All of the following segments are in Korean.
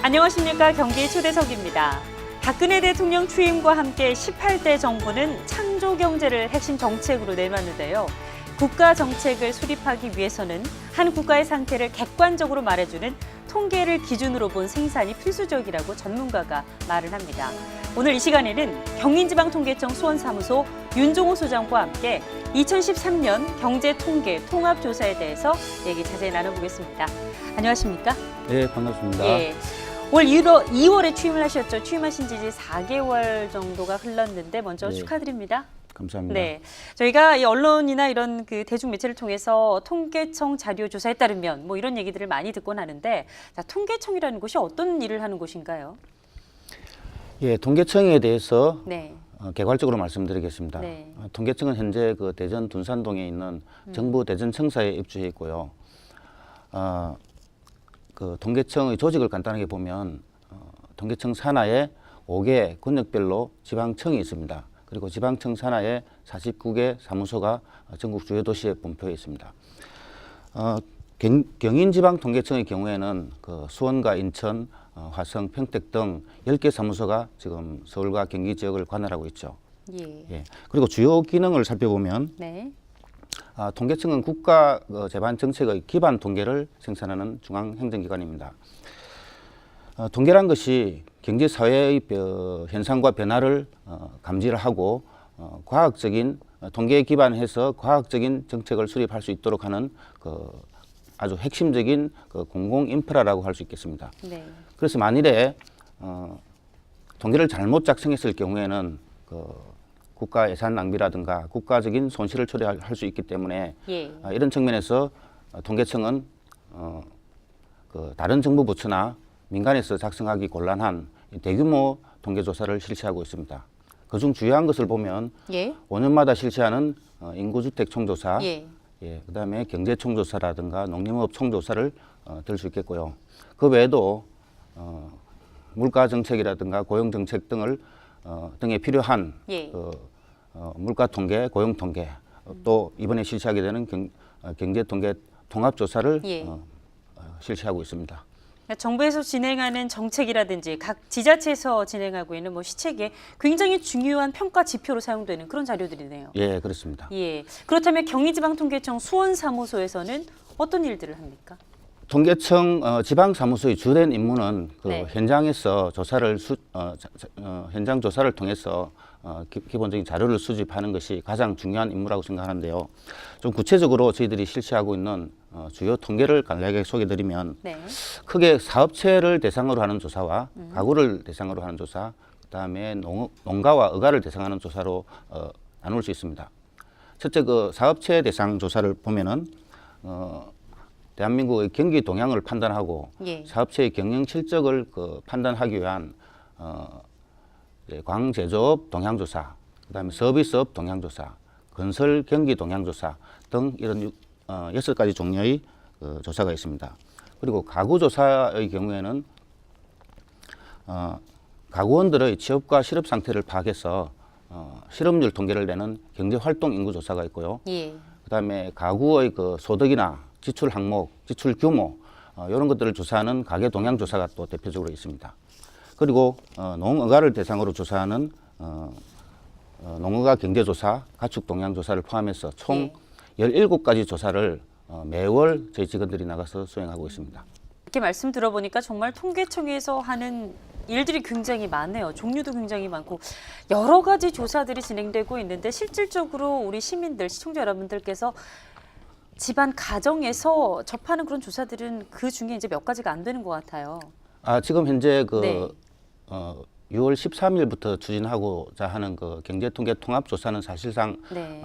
안녕하십니까. 경기 초대석입니다. 박근혜 대통령 취임과 함께 18대 정부는 창조 경제를 핵심 정책으로 내놨는데요. 국가 정책을 수립하기 위해서는 한 국가의 상태를 객관적으로 말해주는 통계를 기준으로 본 생산이 필수적이라고 전문가가 말을 합니다. 오늘 이 시간에는 경인지방통계청 수원사무소 윤종호 소장과 함께 2013년 경제통계 통합조사에 대해서 얘기 자세히 나눠보겠습니다. 안녕하십니까? 네, 반갑습니다. 예. 올 2월에 취임을 하셨죠. 취임하신 지 이제 4개월 정도가 흘렀는데 먼저 네. 축하드립니다. 감사합니다. 네, 저희가 이 언론이나 이런 그 대중 매체를 통해서 통계청 자료 조사에 따르면 뭐 이런 얘기들을 많이 듣곤 하는데, 자, 통계청이라는 곳이 어떤 일을 하는 곳인가요? 예, 통계청에 대해서 네, 개괄적으로 말씀드리겠습니다. 네. 통계청은 현재 그 대전 둔산동에 있는 정부 대전청사에 입주해 있고요. 그 통계청의 조직을 간단하게 보면 통계청 산하에 5개 권역별로 지방청이 있습니다. 그리고 지방청 산하에 49개 사무소가 전국 주요 도시에 분포해 있습니다. 경인지방통계청의 경우에는 그 수원과 인천, 화성, 평택 등 10개 사무소가 지금 서울과 경기 지역을 관할하고 있죠. 예. 예. 그리고 주요 기능을 살펴보면 네. 통계청은 국가 재반 정책의 기반 통계를 생산하는 중앙행정기관입니다. 통계란 것이 경제 사회의 현상과 변화를 감지를 하고 과학적인 통계에 기반해서 과학적인 정책을 수립할 수 있도록 하는 그 아주 핵심적인 그 공공 인프라라고 할 수 있겠습니다. 네. 그래서 만일에 통계를 잘못 작성했을 경우에는 그 국가 예산 낭비라든가 국가적인 손실을 초래할 수 있기 때문에 예. 이런 측면에서 통계청은 그 다른 정부 부처나 민간에서 작성하기 곤란한 대규모 통계조사를 실시하고 있습니다. 그중 주요한 것을 보면 예. 5년마다 실시하는 인구주택 총조사, 예. 그다음에 경제 총조사라든가 농림업 총조사를 들 수 있겠고요. 그 외에도 물가 정책이라든가 고용 정책 등에 필요한 예. 물가 통계, 고용 통계, 또 이번에 실시하게 되는 경제 통계 통합 조사를 예. 실시하고 있습니다. 그러니까 정부에서 진행하는 정책이라든지 각 지자체에서 진행하고 있는 뭐 시책에 굉장히 중요한 평가 지표로 사용되는 그런 자료들이네요. 예, 그렇습니다. 예. 그렇다면 경인지방통계청 수원사무소에서는 어떤 일들을 합니까? 통계청 지방사무소의 주된 임무는 그 네. 현장에서 현장 조사를 통해서 기본적인 자료를 수집하는 것이 가장 중요한 임무라고 생각하는데요. 좀 구체적으로 저희들이 실시하고 있는 주요 통계를 간략하게 소개드리면 네. 크게 사업체를 대상으로 하는 조사와 가구를 대상으로 하는 조사, 그다음에 농가와 의가를 대상하는 조사로 나눌 수 있습니다. 첫째 그 사업체 대상 조사를 보면은 대한민국의 경기 동향을 판단하고 예. 사업체의 경영 실적을 판단하기 위한 광제조업 동향조사, 그다음에 서비스업 동향조사, 건설 경기 동향조사 등 이런 6가지 종류의 조사가 있습니다. 그리고 가구조사의 경우에는 가구원들의 취업과 실업 상태를 파악해서 실업률 통계를 내는 경제활동 인구조사가 있고요. 예. 그다음에 가구의 그 소득이나 지출 항목, 지출 규모 이런 것들을 조사하는 가계 동향 조사가 또 대표적으로 있습니다. 그리고 농어가를 대상으로 조사하는 농어가 경제조사, 가축 동향 조사를 포함해서 총 17가지 조사를 매월 저희 직원들이 나가서 수행하고 있습니다. 이렇게 말씀 들어보니까 정말 통계청에서 하는 일들이 굉장히 많네요. 종류도 굉장히 많고 여러 가지 조사들이 진행되고 있는데 실질적으로 우리 시민들, 시청자 여러분들께서 집안 가정에서 접하는 그런 조사들은 그 중에 이제 몇 가지가 안 되는 것 같아요. 지금 현재 네. 6월 13일부터 추진하고자 하는 그 경제통계 통합조사는 사실상 네.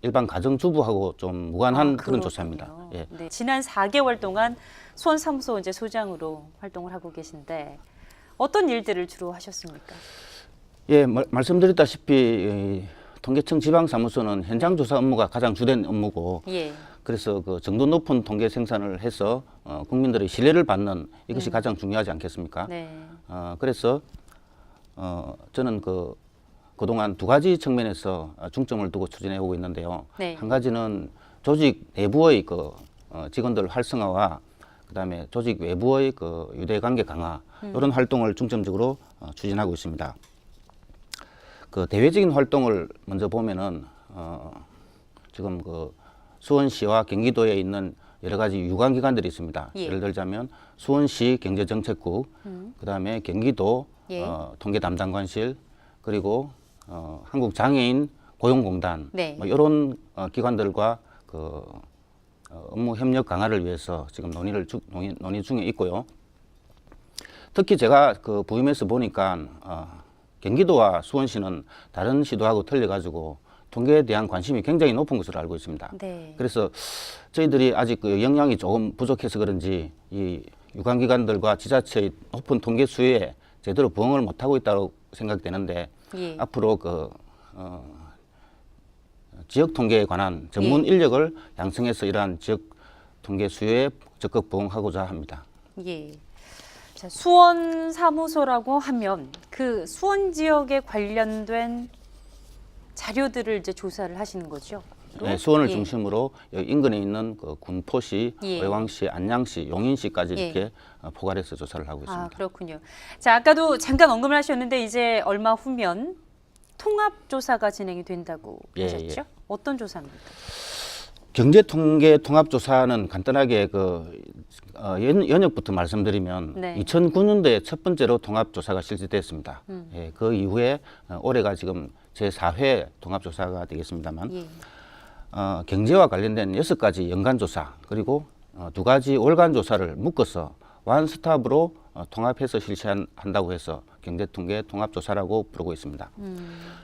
일반 가정주부하고 좀 무관한 그런 그렇군요. 조사입니다. 예. 네. 지난 4개월 동안 수원사무소 이제 소장으로 활동을 하고 계신데 어떤 일들을 주로 하셨습니까? 예, 말씀드렸다시피 통계청 지방사무소는 현장조사 업무가 가장 주된 업무고 예. 그래서 그 정도 높은 통계 생산을 해서 국민들의 신뢰를 받는 이것이 가장 중요하지 않겠습니까? 네. 그래서 저는 그동안 두 가지 측면에서 중점을 두고 추진해 오고 있는데요. 네. 한 가지는 조직 내부의 직원들 활성화와 그다음에 조직 외부의 그 유대 관계 강화 이런 활동을 중점적으로 추진하고 있습니다. 그 대외적인 활동을 먼저 보면은 지금 그 수원시와 경기도에 있는 여러 가지 유관기관들이 있습니다. 예. 예를 들자면 수원시 경제정책국, 그다음에 경기도 예. 통계담당관실, 그리고 한국장애인 고용공단, 네. 뭐 이런 기관들과 그 업무 협력 강화를 위해서 지금 논의 중에 있고요. 특히 제가 그 부임해서 보니까 경기도와 수원시는 다른 시도하고 틀려가지고 통계에 대한 관심이 굉장히 높은 것으로 알고 있습니다. 네. 그래서 저희들이 아직 그 역량이 조금 부족해서 그런지 이 유관기관들과 지자체의 높은 통계 수요에 제대로 부응을 못하고 있다고 생각되는데 예. 앞으로 그 지역 통계에 관한 전문 인력을 양성해서 이러한 지역 통계 수요에 적극 부응하고자 합니다. 예. 자, 수원 사무소라고 하면 그 수원 지역에 관련된 자료들을 이제 조사를 하시는 거죠? 네, 수원을 예. 중심으로 여기 인근에 있는 그 군포시, 예. 의왕시, 안양시, 용인시까지 예. 이렇게 포괄해서 조사를 하고 있습니다. 아, 그렇군요. 자, 아까도 잠깐 언급을 하셨는데 이제 얼마 후면 통합조사가 진행이 된다고 예, 하셨죠? 예. 어떤 조사입니까? 경제통계 통합조사는 간단하게 그 연역부터 말씀드리면 네. 2009년도에 첫 번째로 통합조사가 실시됐습니다. 예, 그 이후에 올해가 지금 제4회 통합조사가 되겠습니다만 예. 경제와 관련된 6가지 연간조사 그리고 2가지 월간조사를 묶어서 원스톱으로 통합해서 실시한다고 해서 경제통계 통합조사라고 부르고 있습니다.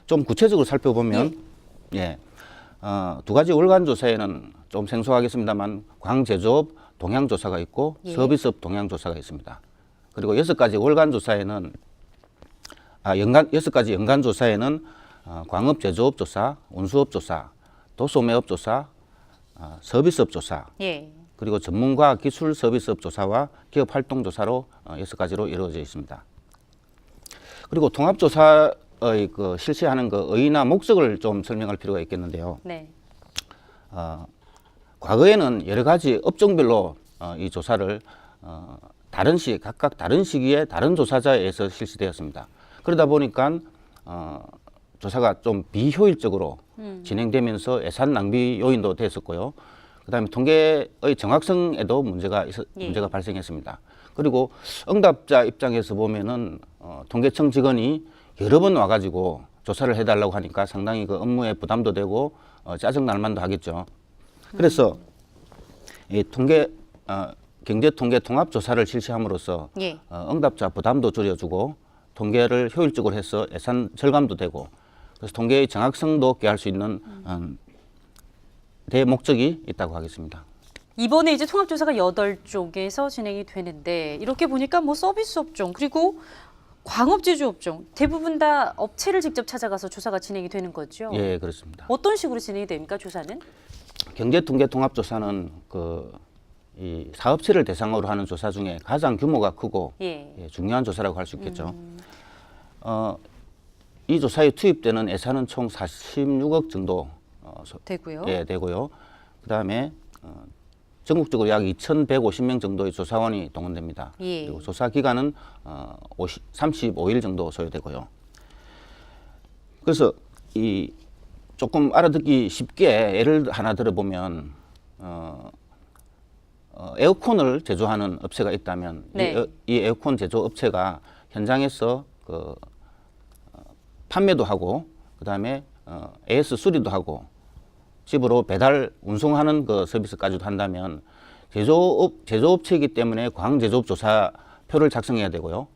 좀 구체적으로 살펴보면 예. 2가지 월간조사에는 좀 생소하겠습니다만 광제조업 동향조사가 있고 예. 서비스업 동향조사가 있습니다. 그리고 6가지 월간조사에는 6가지 연간조사에는 광업제조업조사, 운수업조사, 도소매업조사, 서비스업조사, 예. 그리고 전문가 기술 서비스업조사와 기업활동조사로 6가지로 이루어져 있습니다. 그리고 통합조사의 그 실시하는 그 의의나 목적을 좀 설명할 필요가 있겠는데요. 네. 과거에는 여러 가지 업종별로 이 조사를 각각 다른 시기에 다른 조사자에 의해서 실시되었습니다. 그러다 보니까 조사가 좀 비효율적으로 진행되면서 예산 낭비 요인도 됐었고요. 그다음에 통계의 정확성에도 문제가 발생했습니다. 그리고 응답자 입장에서 보면은 통계청 직원이 여러 번 와가지고 조사를 해달라고 하니까 상당히 그 업무에 부담도 되고 짜증날만도 하겠죠. 그래서 이 경제통계 통합조사를 실시함으로써 예. 응답자 부담도 줄여주고 통계를 효율적으로 해서 예산 절감도 되고 그래서 통계의 정확성도 높게 할 수 있는 대목적이 있다고 하겠습니다. 이번에 이제 통합조사가 8쪽에서 진행이 되는데 이렇게 보니까 뭐 서비스 업종 그리고 광업제조 업종 대부분 다 업체를 직접 찾아가서 조사가 진행이 되는 거죠? 예, 그렇습니다. 어떤 식으로 진행이 됩니까, 조사는? 경제통계 통합조사는 이 사업체를 대상으로 하는 조사 중에 가장 규모가 크고 예. 중요한 조사라고 할 수 있겠죠. 이 조사에 투입되는 예산은 총 46억 정도 되고요. 되고요. 그다음에 전국적으로 약 2,150명 정도의 조사원이 동원됩니다. 예. 그리고 조사 기간은 35일 정도 소요되고요. 그래서 이 조금 알아듣기 쉽게 예를 하나 들어보면 에어컨을 제조하는 업체가 있다면 네. 이 에어컨 제조 업체가 현장에서 판매도 하고 그다음에 AS 수리도 하고 집으로 배달 운송하는 그 서비스까지도 한다면 제조업체이기 때문에 광제조업 조사표를 작성해야 되고요.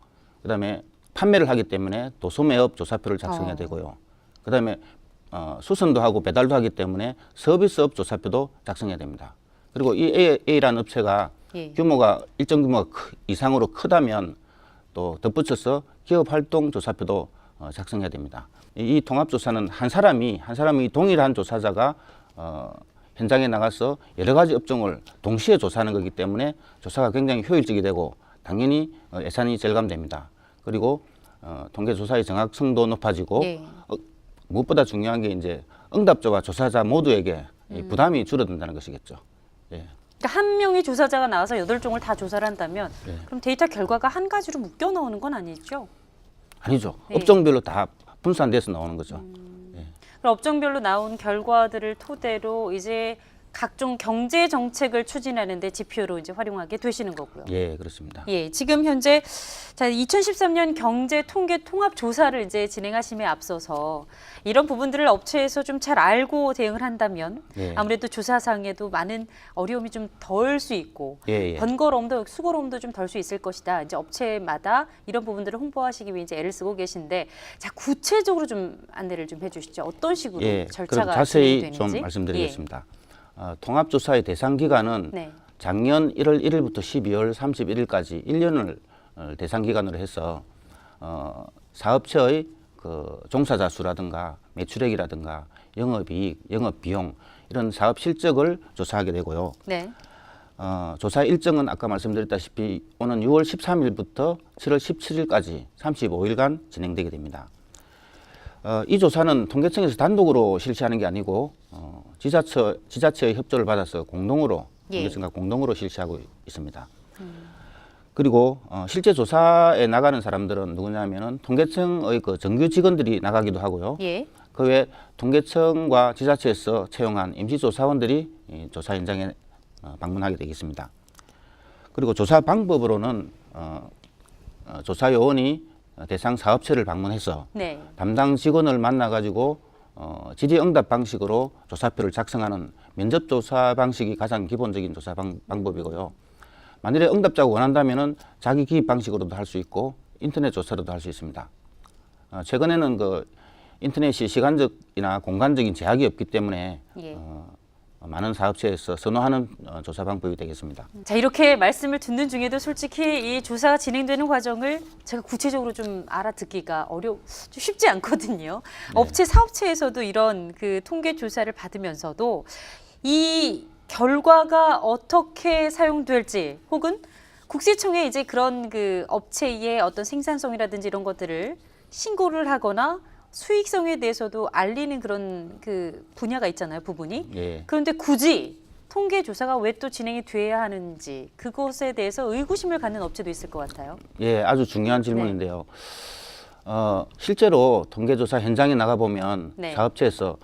그다음에 판매를 하기 때문에 도소매업 조사표를 작성해야 되고요. 그다음에 수선도 하고 배달도 하기 때문에 서비스업 조사표도 작성해야 됩니다. 그리고 이 A라는 업체가 예. 규모가 일정 규모가 이상으로 크다면 또 덧붙여서 기업활동 조사표도 작성해야 됩니다. 이 통합조사는 한 사람이 동일한 조사자가 현장에 나가서 여러 가지 업종을 동시에 조사하는 거기 때문에 조사가 굉장히 효율적이 되고 당연히 예산이 절감됩니다. 그리고 통계조사의 정확성도 높아지고 예. 무엇보다 중요한 게 이제 응답자와 조사자 모두에게 이 부담이 줄어든다는 것이겠죠. 예. 그러니까 한 명의 조사자가 나와서 8종을 다 조사를 한다면 네. 그럼 데이터 결과가 한 가지로 묶여 나오는 건 아니죠? 아니죠. 네. 업종별로 다 분산돼서 나오는 거죠. 그럼 업종별로 나온 결과들을 토대로 이제 각종 경제 정책을 추진하는데 지표로 이제 활용하게 되시는 거고요. 예, 그렇습니다. 예, 지금 현재 자 2013년 경제 통계 통합 조사를 이제 진행하심에 앞서서 이런 부분들을 업체에서 좀 잘 알고 대응을 한다면 예. 아무래도 조사상에도 많은 어려움이 좀 덜 수 있고 예, 예. 번거로움도 수고로움도 좀 덜 수 있을 것이다. 이제 업체마다 이런 부분들을 홍보하시기 위해 이제 애를 쓰고 계신데 자 구체적으로 좀 안내를 좀 해주시죠. 어떤 식으로 예, 절차가 그럼 자세히 진행되는지 좀 말씀드리겠습니다. 통합조사의 대상 기간은 네. 작년 1월 1일부터 12월 31일까지 1년을 대상 기간으로 해서 사업체의 그 종사자 수라든가 매출액이라든가 영업이익, 영업비용 이런 사업 실적을 조사하게 되고요. 네. 조사 일정은 아까 말씀드렸다시피 오는 6월 13일부터 7월 17일까지 35일간 진행되게 됩니다. 이 조사는 통계청에서 단독으로 실시하는 게 아니고 지자체의 협조를 받아서 공동으로 예. 통계청과 공동으로 실시하고 있습니다. 그리고 실제 조사에 나가는 사람들은 누구냐면은 통계청의 그 정규 직원들이 나가기도 하고요. 예. 그 외 통계청과 지자체에서 채용한 임시조사원들이 이 조사 현장에 방문하게 되겠습니다. 그리고 조사 방법으로는 조사 요원이 대상 사업체를 방문해서 네. 담당 직원을 만나가지고 질의응답 방식으로 조사표를 작성하는 면접조사 방식이 가장 기본적인 조사 방법이고요. 만일에 응답자가 원한다면은 자기 기입 방식으로도 할 수 있고 인터넷 조사로도 할 수 있습니다. 최근에는 그 인터넷이 시간적이나 공간적인 제약이 없기 때문에 예. 많은 사업체에서 선호하는 조사 방법이 되겠습니다. 자 이렇게 말씀을 듣는 중에도 솔직히 이 조사가 진행되는 과정을 제가 구체적으로 좀 알아듣기가 좀 쉽지 않거든요. 업체 사업체에서도 이런 그 통계 조사를 받으면서도 이 결과가 어떻게 사용될지 혹은 국세청에 이제 그런 그 업체의 어떤 생산성이라든지 이런 것들을 신고를 하거나 수익성에 대해서도 알리는 그런 그 분야가 있잖아요, 부분이. 예. 그런데 굳이 통계 조사가 왜 또 진행이 돼야 하는지 그것에 대해서 의구심을 갖는 업체도 있을 것 같아요. 예, 아주 중요한 질문인데요. 실제로 통계조사 현장에 나가 보면 네. 사업체에서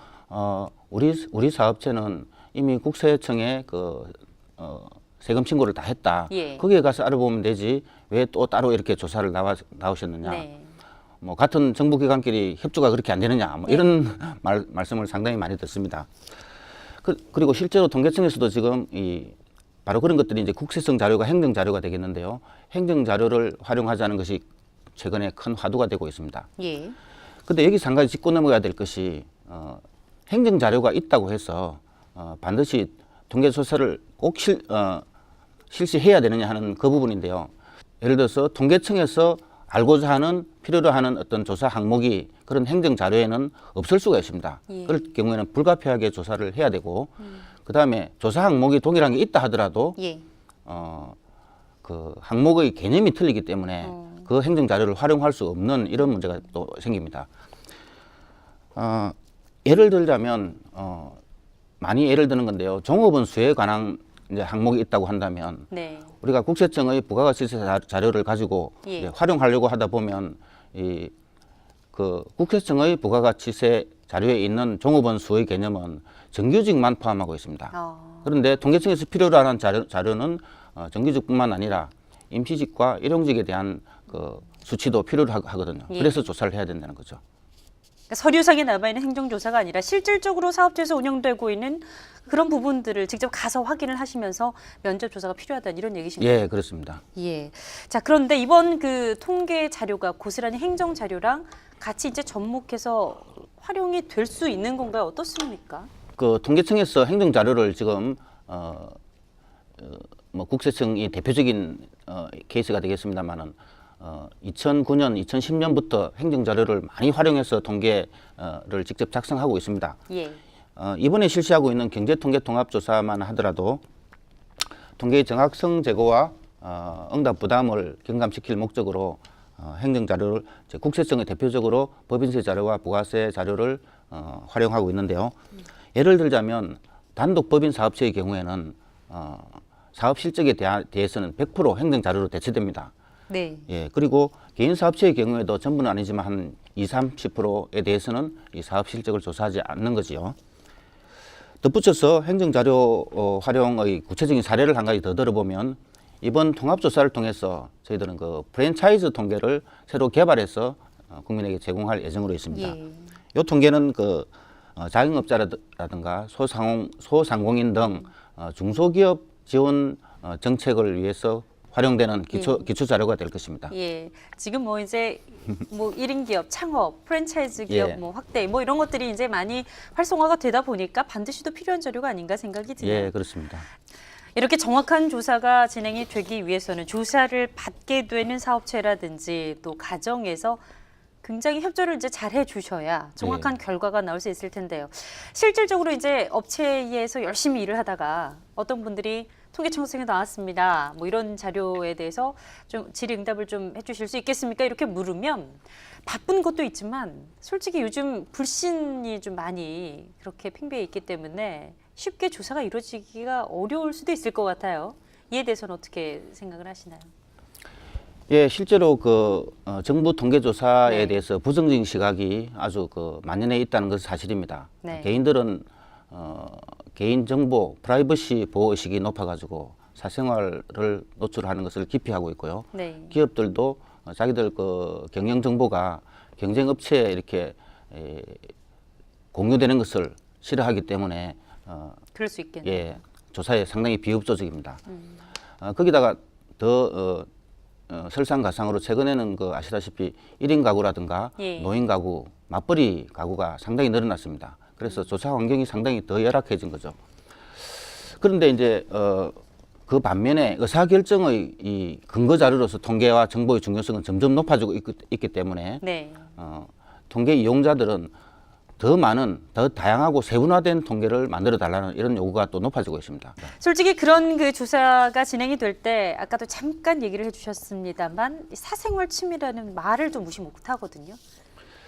우리 사업체는 이미 국세청에 그 세금 신고를 다 했다. 예. 거기에 가서 알아보면 되지 왜 또 따로 이렇게 조사를 나오셨느냐. 네. 뭐 같은 정부기관끼리 협조가 그렇게 안 되느냐. 뭐 이런 말씀을 상당히 많이 듣습니다. 그리고 실제로 통계청에서도 지금 바로 그런 것들이 이제 국세성 자료가 행정 자료가 되겠는데요. 행정 자료를 활용하자는 것이 최근에 큰 화두가 되고 있습니다. 예. 근데 여기서 한 가지 짚고 넘어가야 될 것이 행정 자료가 있다고 해서 반드시 통계 조사를 꼭 실시해야 되느냐 하는 그 부분인데요. 예를 들어서 통계청에서 알고자 하는 필요로 하는 어떤 조사 항목이 그런 행정 자료에는 없을 수가 있습니다. 예. 그럴 경우에는 불가피하게 조사를 해야 되고 그다음에 조사 항목이 동일한 게 있다 하더라도 예. 그 항목의 개념이 틀리기 때문에 그 행정 자료를 활용할 수 없는 이런 문제가 또 생깁니다. 예를 들자면 많이 예를 드는 건데요. 종업원 수에 관한 이제 항목이 있다고 한다면 네. 우리가 국세청의 부가가치세 자료를 가지고 예. 이제 활용하려고 하다 보면 그 국세청의 부가가치세 자료에 있는 종업원 수의 개념은 정규직만 포함하고 있습니다. 그런데 통계청에서 필요로 하는 자료는 정규직뿐만 아니라 임시직과 일용직에 대한 그 수치도 필요로 하거든요. 예. 그래서 조사를 해야 된다는 거죠. 그러니까 서류상에 남아있는 행정조사가 아니라 실질적으로 사업체에서 운영되고 있는 그런 부분들을 직접 가서 확인을 하시면서 면접조사가 필요하다는 이런 얘기십니까? 예, 그렇습니다. 예. 자, 그런데 이번 그 통계 자료가 고스란히 행정 자료랑 같이 이제 접목해서 활용이 될 수 있는 건가요? 어떻습니까? 그 통계청에서 행정 자료를 지금 뭐 국세청이 대표적인 케이스가 되겠습니다만은 2009년, 2010년부터 행정 자료를 많이 활용해서 통계를 직접 작성하고 있습니다. 예. 이번에 실시하고 있는 경제통계 통합조사만 하더라도 통계의 정확성 제고와 응답 부담을 경감시킬 목적으로 행정 자료를 국세청의 대표적으로 법인세 자료와 부가세 자료를 활용하고 있는데요. 예를 들자면 단독 법인 사업체의 경우에는 사업 실적에 대해서는 100% 행정 자료로 대체됩니다. 네. 예, 그리고 개인 사업체의 경우에도 전부는 아니지만 한 20-30%에 대해서는 이 사업 실적을 조사하지 않는 거지요. 덧붙여서 행정자료 활용의 구체적인 사례를 한 가지 더 들어보면 이번 통합조사를 통해서 저희들은 그 프랜차이즈 통계를 새로 개발해서 국민에게 제공할 예정으로 있습니다. 예. 이 통계는 그 자영업자라든가 소상공인 등 중소기업 지원 정책을 위해서 활용되는 기초 자료가 될 것입니다. 예. 지금 뭐 이제 뭐 1인 기업 창업, 프랜차이즈 기업 예. 뭐 확대 뭐 이런 것들이 이제 많이 활성화가 되다 보니까 반드시 또 필요한 자료가 아닌가 생각이 드네요. 예, 그렇습니다. 이렇게 정확한 조사가 진행이 되기 위해서는 조사를 받게 되는 사업체라든지 또 가정에서 굉장히 협조를 이제 잘 해주셔야 정확한 결과가 나올 수 있을 텐데요. 실질적으로 이제 업체에서 열심히 일을 하다가 어떤 분들이 통계청소에 나왔습니다. 뭐 이런 자료에 대해서 좀 질의응답을 좀 해주실 수 있겠습니까? 이렇게 물으면 바쁜 것도 있지만 솔직히 요즘 불신이 좀 많이 그렇게 팽배해 있기 때문에 쉽게 조사가 이루어지기가 어려울 수도 있을 것 같아요. 이에 대해서는 어떻게 생각을 하시나요? 예, 실제로 그 정부 통계조사에 네. 대해서 부정적인 시각이 아주 그 만연해 있다는 것은 사실입니다. 네. 개인들은 개인 정보 프라이버시 보호 의식이 높아가지고 사생활을 노출하는 것을 기피하고 있고요. 네. 기업들도 자기들 그 경영 정보가 경쟁 업체에 이렇게 공유되는 것을 싫어하기 때문에 그럴 수 있겠네요. 예, 조사에 상당히 비협조적입니다. 거기다가 더 설상가상으로 최근에는 그 아시다시피 1인 가구라든가 예. 노인 가구, 맞벌이 가구가 상당히 늘어났습니다. 그래서 조사 환경이 상당히 더 열악해진 거죠. 그런데 이제 그 반면에 의사결정의 이 근거 자료로서 통계와 정보의 중요성은 점점 높아지고 있기 때문에 네. 통계 이용자들은 더 많은, 더 다양하고 세분화된 통계를 만들어 달라는 이런 요구가 또 높아지고 있습니다. 솔직히 그런 그 조사가 진행이 될 때 아까도 잠깐 얘기를 해주셨습니다만 사생활 침해라는 말을 좀 무시 못하거든요.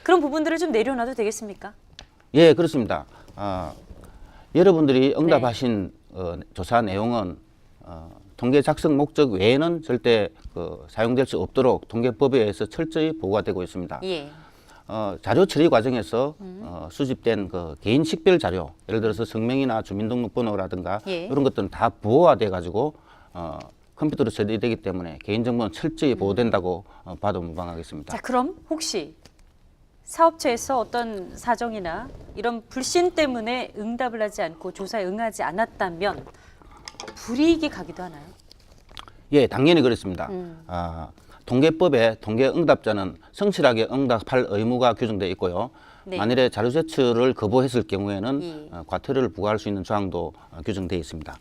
그런 부분들을 좀 내려놔도 되겠습니까? 예, 그렇습니다. 여러분들이 응답하신 조사 내용은 통계 작성 목적 외에는 절대 사용될 수 없도록 통계법에 의해서 철저히 보호가 되고 있습니다. 예. 자료 처리 과정에서 수집된 그 개인 식별 자료, 예를 들어서 성명이나 주민등록번호라든가 예. 이런 것들은 다 부호화돼 가지고 컴퓨터로 처리되기 때문에 개인정보는 철저히 보호된다고 봐도 무방하겠습니다. 자, 그럼 혹시 사업체에서 어떤 사정이나 이런 불신 때문에 응답을 하지 않고 조사에 응하지 않았다면 불이익이 가기도 하나요? 예, 당연히 그렇습니다. 통계법에 통계 응답자는 성실하게 응답할 의무가 규정되어 있고요. 네. 만일에 자료 제출을 거부했을 경우에는 예. 과태료를 부과할 수 있는 조항도 규정되어 있습니다.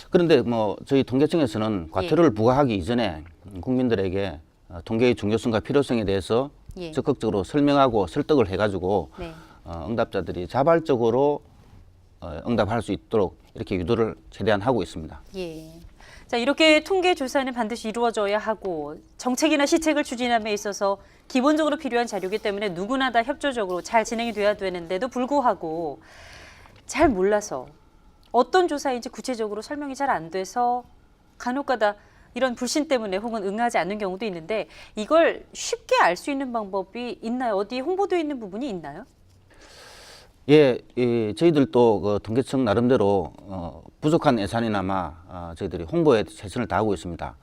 그런데 뭐 저희 통계청에서는 과태료를 부과하기 이전에 국민들에게 통계의 중요성과 필요성에 대해서 예. 적극적으로 설명하고 설득을 해가지고 네. 응답자들이 자발적으로 응답할 수 있도록 이렇게 유도를 최대한 하고 있습니다. 예. 자, 이렇게 통계 조사는 반드시 이루어져야 하고 정책이나 시책을 추진함에 있어서 기본적으로 필요한 자료이기 때문에 누구나 다 협조적으로 잘 진행이 돼야 되는데도 불구하고 잘 몰라서 어떤 조사인지 구체적으로 설명이 잘 안 돼서 간혹가다 이런 불신 때문에 혹은 응하지 않는 경우도 있는데 이걸 쉽게 알 수 있는 방법이 있나요? 어디 홍보되어 있는 부분이 있나요? 예, 저희들도 그 통계청 나름대로 부족한 예산이나마 저희들이 홍보에 최선을 다하고 있습니다.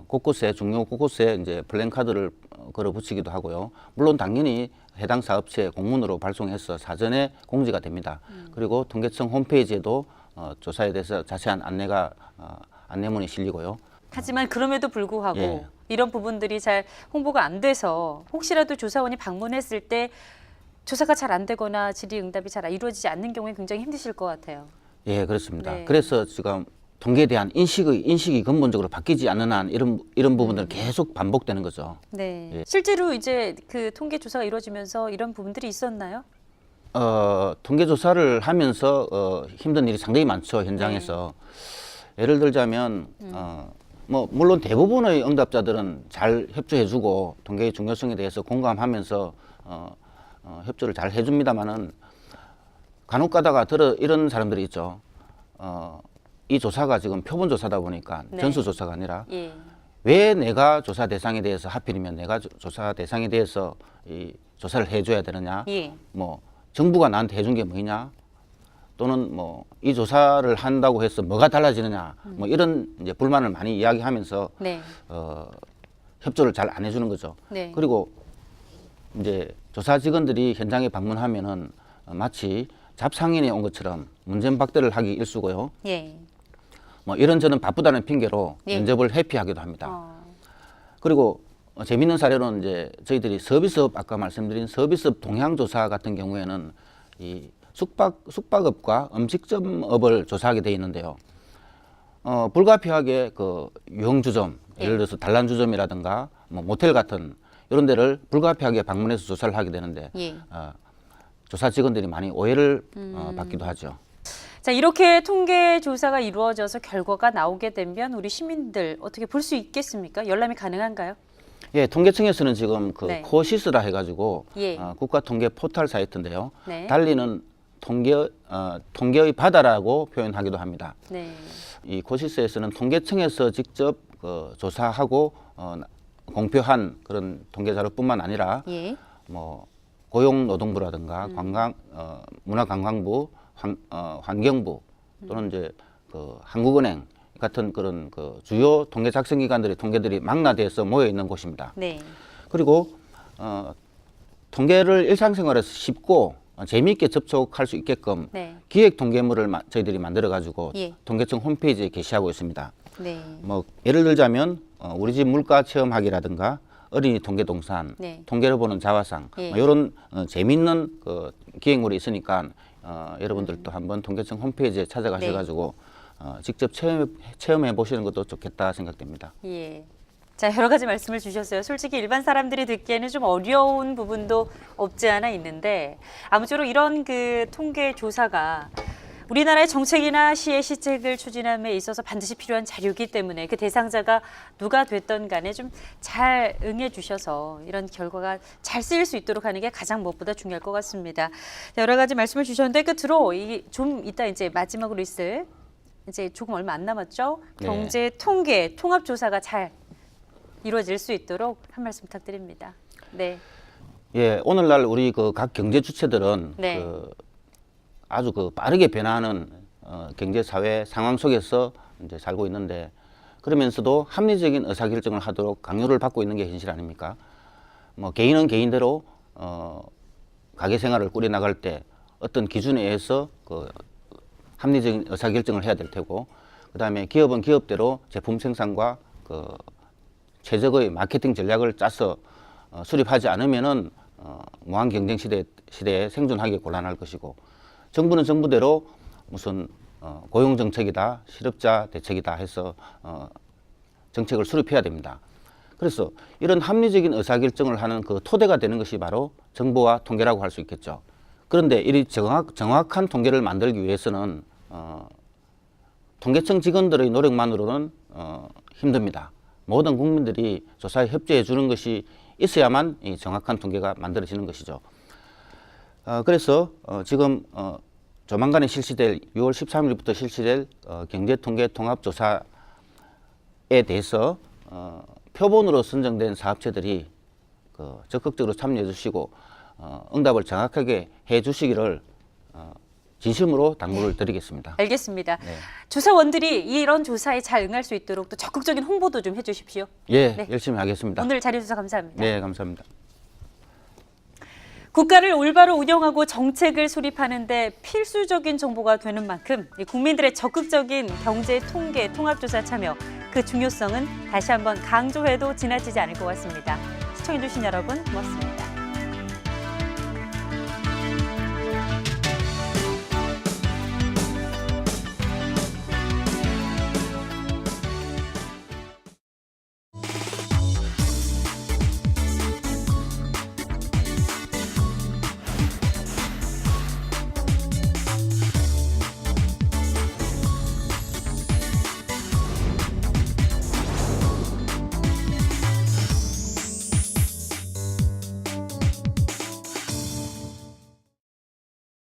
곳곳에 중요 곳곳에 이제 플랜카드를 걸어 붙이기도 하고요. 물론 당연히 해당 사업체 공문으로 발송해서 사전에 공지가 됩니다. 그리고 통계청 홈페이지에도 조사에 대해서 자세한 안내문이 실리고요. 하지만 그럼에도 불구하고 예. 이런 부분들이 잘 홍보가 안 돼서 혹시라도 조사원이 방문했을 때 조사가 잘 안 되거나 질의응답이 잘 이루어지지 않는 경우에 굉장히 힘드실 것 같아요. 예, 그렇습니다. 네. 그래서 지금 통계에 대한 인식이 근본적으로 바뀌지 않는 한 이런 부분들 계속 반복되는 거죠. 네. 예. 실제로 이제 그 통계 조사가 이루어지면서 이런 부분들이 있었나요? 통계 조사를 하면서 힘든 일이 상당히 많죠, 현장에서. 예를 들자면 뭐 물론 대부분의 응답자들은 잘 협조해주고 통계의 중요성에 대해서 공감하면서 협조를 잘 해줍니다만은 간혹 가다가 이런 사람들이 있죠. 이 조사가 지금 표본 조사다 보니까 네. 전수 조사가 아니라 예. 왜 내가 조사 대상에 대해서 하필이면 내가 조사 대상에 대해서 이 조사를 해줘야 되느냐, 예. 뭐 정부가 나한테 해준 게 뭐냐, 또는 뭐 이 조사를 한다고 해서 뭐가 달라지느냐, 뭐 이런 이제 불만을 많이 이야기하면서 네. 협조를 잘 안 해주는 거죠. 네. 그리고 이제 조사 직원들이 현장에 방문하면은 마치 잡상인이 온 것처럼 문전박대를 하기 일쑤고요. 예. 뭐 이런저런 바쁘다는 핑계로 예. 면접을 회피하기도 합니다. 어. 그리고 재미있는 사례로는 이제 저희들이 서비스업 아까 말씀드린 서비스업 동향 조사 같은 경우에는 이 숙박업과 음식점업을 조사하게 돼 있는데요. 불가피하게 그 유흥주점, 예를 들어서 단란주점이라든가 뭐 모텔 같은 이런 데를 불가피하게 방문해서 조사를 하게 되는데 예. 조사 직원들이 많이 오해를 받기도 하죠. 자, 이렇게 통계 조사가 이루어져서 결과가 나오게 되면 우리 시민들 어떻게 볼 수 있겠습니까? 열람이 가능한가요? 예, 통계청에서는 지금 그 네. 코시스라 해가지고 예. 국가통계 포털 사이트인데요. 네. 달리는 통계의 바다라고 표현하기도 합니다. 네. 이 코시스에서는 통계청에서 직접 조사하고 공표한 그런 통계 자료뿐만 아니라 예. 뭐 고용노동부라든가 문화관광부, 환경부 또는 이제 그 한국은행 같은 그런 그 주요 통계 작성 기관들의 통계들이 망라돼서 모여 있는 곳입니다. 네. 그리고 통계를 일상생활에서 쉽고 재미있게 접촉할 수 있게끔 네. 기획 통계물을 저희들이 만들어 가지고 예. 통계청 홈페이지에 게시하고 있습니다. 네. 뭐 예를 들자면 우리 집 물가 체험하기라든가 어린이 통계 동산, 네. 통계를 보는 자화상 예. 뭐 이런 재미있는 그 기획물이 있으니까 여러분들도 한번 통계청 홈페이지에 찾아가셔가지고 직접 체험해 보시는 것도 좋겠다 생각됩니다. 예. 자, 여러 가지 말씀을 주셨어요. 솔직히 일반 사람들이 듣기에는 좀 어려운 부분도 없지 않아 있는데 아무쪼록 이런 그 통계 조사가 우리나라의 정책이나 시의 시책을 추진함에 있어서 반드시 필요한 자료이기 때문에 그 대상자가 누가 됐던 간에 좀 잘 응해 주셔서 이런 결과가 잘 쓰일 수 있도록 하는 게 가장 무엇보다 중요할 것 같습니다. 여러 가지 말씀을 주셨는데 끝으로 좀 이따 이제 마지막으로 있을 이제 조금 얼마 안 남았죠. 네. 경제 통계 통합 조사가 잘 이루어질 수 있도록 한 말씀 부탁드립니다. 네. 예, 오늘날 우리 그 각 경제 주체들은 네. 그 아주 그 빠르게 변화하는 경제 사회 상황 속에서 이제 살고 있는데 그러면서도 합리적인 의사결정을 하도록 강요를 받고 있는 게 현실 아닙니까? 뭐 개인은 개인대로 가게 생활을 꾸려 나갈 때 어떤 기준에 의해서 그 합리적인 의사결정을 해야 될 테고, 그다음에 기업은 기업대로 제품 생산과 그 최적의 마케팅 전략을 짜서 수립하지 않으면은 무한 경쟁 시대에 생존하기 곤란할 것이고, 정부는 정부대로 무슨 고용 정책이다, 실업자 대책이다 해서 정책을 수립해야 됩니다. 그래서 이런 합리적인 의사결정을 하는 그 토대가 되는 것이 바로 정보와 통계라고 할 수 있겠죠. 그런데 이 정확한 통계를 만들기 위해서는 통계청 직원들의 노력만으로는 힘듭니다. 모든 국민들이 조사에 협조해 주는 것이 있어야만 이 정확한 통계가 만들어지는 것이죠. 그래서 지금 조만간에 실시될 6월 13일부터 실시될 경제통계 통합조사에 대해서 표본으로 선정된 사업체들이 적극적으로 참여해 주시고 응답을 정확하게 해 주시기를 진심으로 당부를 드리겠습니다. 알겠습니다. 네. 조사원들이 이런 조사에 잘 응할 수 있도록 또 적극적인 홍보도 좀 해주십시오. 예, 네. 열심히 하겠습니다. 오늘 자료주셔서 감사합니다. 네, 감사합니다. 국가를 올바로 운영하고 정책을 수립하는 데 필수적인 정보가 되는 만큼 국민들의 적극적인 경제 통계 통합조사 참여, 그 중요성은 다시 한번 강조해도 지나치지 않을 것 같습니다. 시청해주신 여러분 고맙습니다.